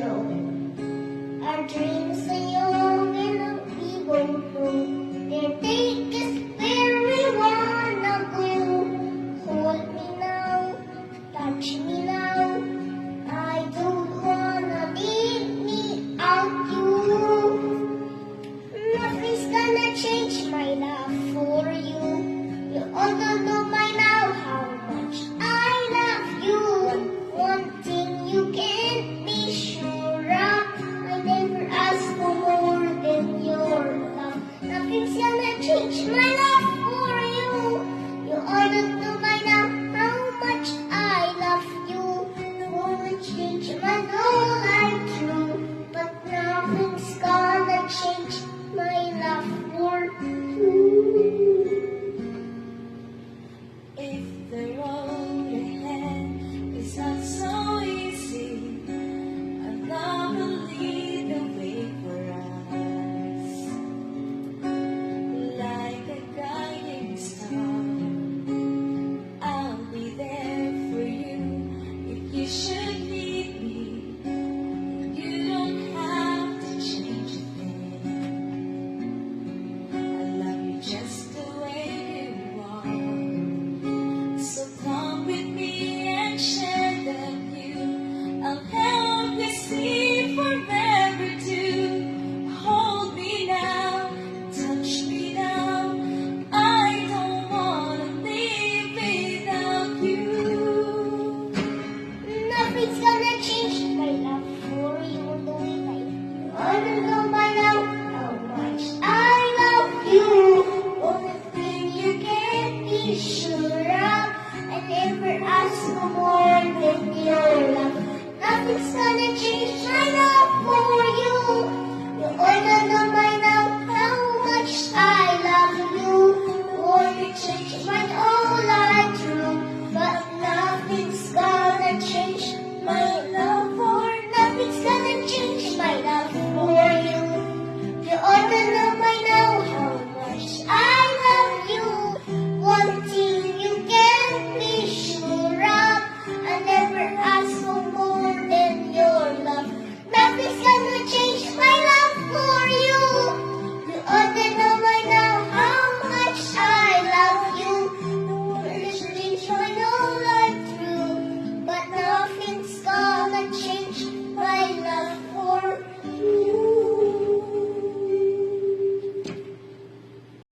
true. Our dreams are young and we won't grow. They'll take us where we wanna go. Hold me now, touch me now. I don't wanna leave me out you. Nothing's gonna change my love for you. You all don't know by now how much I love you. One thing you can be sure of, I never ask for more than your love. Nothing's gonna change my love for you. You all don't know by now how much I love you. Won't change my whole life through, but nothing's gonna change my love for you. If the road ahead is not so easy, our love will lead the way for us. Like a guiding star, I'll be there for you if you should need me. You don't have to change a thing. I love you just the way you are. So come with me and share the view. I'll help you see forever too. Hold me now, touch me now. I don't wanna leave without you. Nothing's gonna change my love for you. The way I don't know by now how much I love you. Only thing you can be sure of, I never ask for more than your love. Nothing's gonna change my love